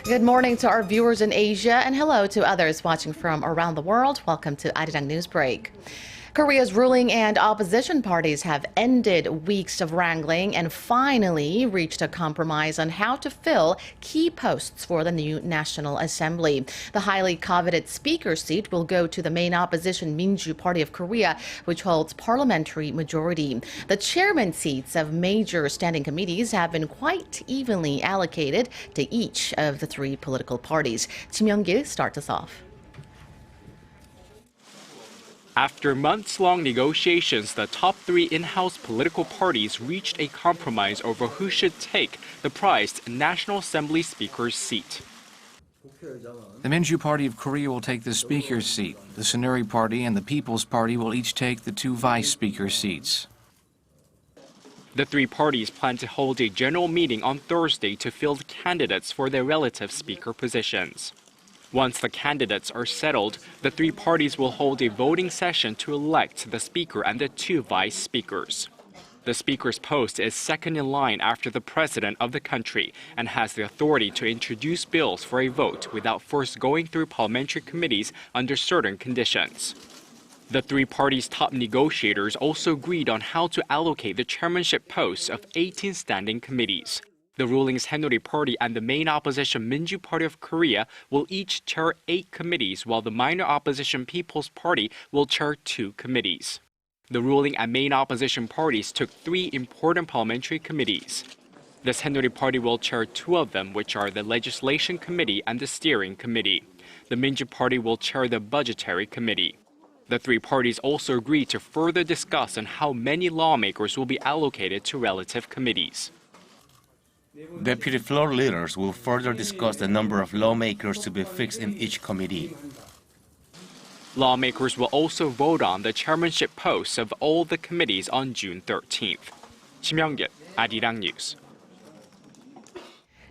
Good morning to our viewers in Asia and hello to others watching from around the world. Welcome to ARIRANG News Break. Korea's ruling and opposition parties have ended weeks of wrangling and finally reached a compromise on how to fill key posts for the new National Assembly. The highly coveted speaker seat will go to the main opposition Minju Party of Korea, which holds parliamentary majority. The chairman seats of major standing committees have been quite evenly allocated to each of the three political parties. Kim Young-gil starts us off. After months-long negotiations, the top three in-house political parties reached a compromise over who should take the prized National Assembly Speaker's seat. The Minju Party of Korea will take the Speaker's seat. The Saenuri Party and the People's Party will each take the two Vice Speaker seats. The three parties plan to hold a general meeting on Thursday to field candidates for their relative speaker positions. Once the candidates are settled, the three parties will hold a voting session to elect the speaker and the two vice speakers. The speaker's post is second in line after the president of the country and has the authority to introduce bills for a vote without first going through parliamentary committees under certain conditions. The three parties' top negotiators also agreed on how to allocate the chairmanship posts of 18 standing committees. The ruling Saenuri Party and the main opposition Minju Party of Korea will each chair 8 committees, while the minor opposition People's Party will chair 2 committees. The ruling and main opposition parties took 3 important parliamentary committees. The Saenuri Party will chair 2 of them, which are the Legislation Committee and the Steering Committee. The Minju Party will chair the Budgetary Committee. The three parties also agreed to further discuss on how many lawmakers will be allocated to relative committees. Deputy floor leaders will further discuss the number of lawmakers to be fixed in each committee. Lawmakers will also vote on the chairmanship posts of all the committees on June 13th. Kim Young-gil, ARIRANG News.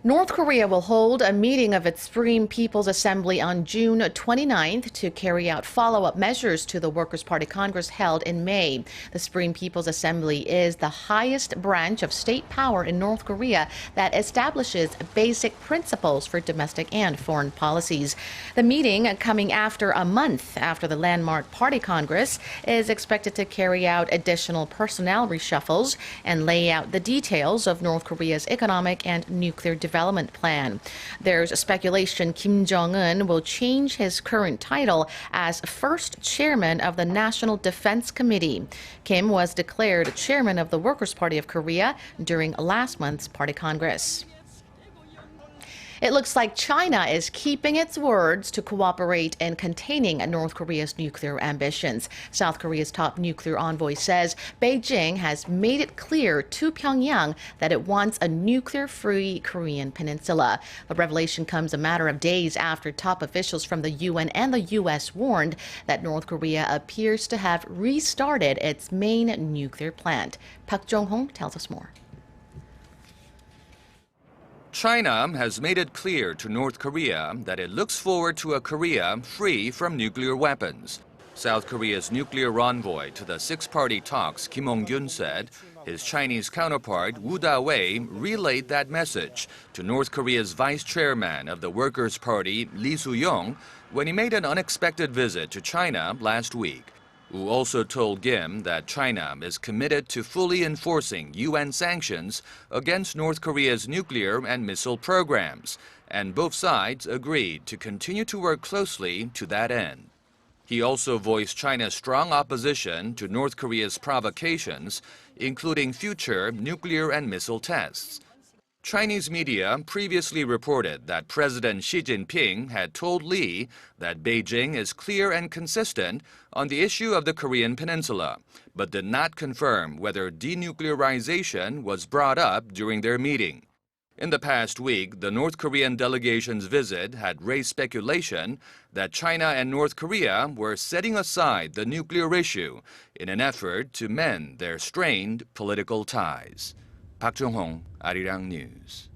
North Korea will hold a meeting of its Supreme People's Assembly on June 29th to carry out follow-up measures to the Workers' Party Congress held in May. The Supreme People's Assembly is the highest branch of state power in North Korea that establishes basic principles for domestic and foreign policies. The meeting, coming after a month after the landmark Party Congress, is expected to carry out additional personnel reshuffles and lay out the details of North Korea's economic and nuclear development plan. There's speculation Kim Jong-un will change his current title as first chairman of the National Defense Committee. Kim was declared chairman of the Workers' Party of Korea during last month's Party Congress. It looks like China is keeping its words to cooperate in containing North Korea's nuclear ambitions. South Korea's top nuclear envoy says Beijing has made it clear to Pyongyang that it wants a nuclear-free Korean Peninsula. The revelation comes a matter of days after top officials from the UN and the U.S. warned that North Korea appears to have restarted its main nuclear plant. Park Jong-hong tells us more. China has made it clear to North Korea that it looks forward to a Korea free from nuclear weapons. South Korea's nuclear envoy to the six-party talks, Kim Hong-gyun, said his Chinese counterpart, Woo Da-wei, relayed that message to North Korea's vice chairman of the Workers' Party, Lee Soo-yong, when he made an unexpected visit to China last week. Woo also told Kim that China is committed to fully enforcing UN sanctions against North Korea's nuclear and missile programs, and both sides agreed to continue to work closely to that end. He also voiced China's strong opposition to North Korea's provocations, including future nuclear and missile tests. Chinese media previously reported that President Xi Jinping had told Lee that Beijing is clear and consistent on the issue of the Korean Peninsula, but did not confirm whether denuclearization was brought up during their meeting. In the past week, the North Korean delegation's visit had raised speculation that China and North Korea were setting aside the nuclear issue in an effort to mend their strained political ties. Park Jong-hong, ARIRANG News.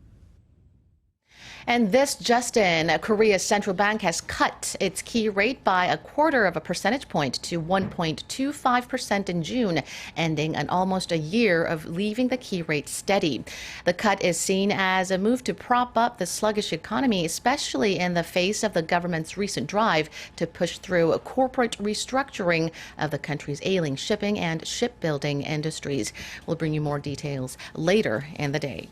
And this just in, Korea's central bank has cut its key rate by 1/4 percentage point to 1.25% in June, ending an almost a year of leaving the key rate steady. The cut is seen as a move to prop up the sluggish economy, especially in the face of the government's recent drive to push through a corporate restructuring of the country's ailing shipping and shipbuilding industries. We'll bring you more details later in the day.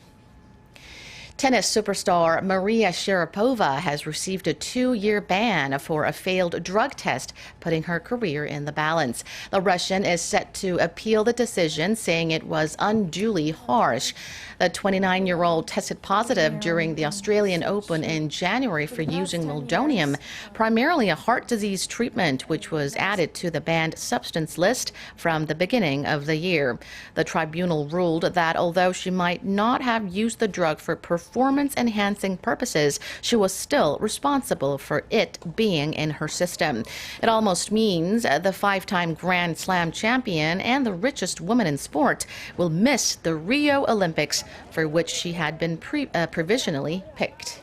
Tennis superstar Maria Sharapova has received a 2-year ban for a failed drug test, putting her career in the balance. The Russian is set to appeal the decision, saying it was unduly harsh. The 29-year-old tested positive during the Australian Open in January for using meldonium, primarily a heart disease treatment, which was added to the banned substance list from the beginning of the year. The tribunal ruled that although she might not have used the drug for performance-enhancing purposes, she was still responsible for it being in her system. It almost means the 5-time Grand Slam champion and the richest woman in sport will miss the Rio Olympics, for which she had been provisionally picked.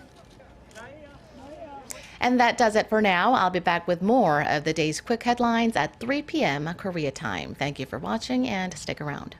And that does it for now. I'll be back with more of the day's quick headlines at 3 p.m. Korea time. Thank you for watching and stick around.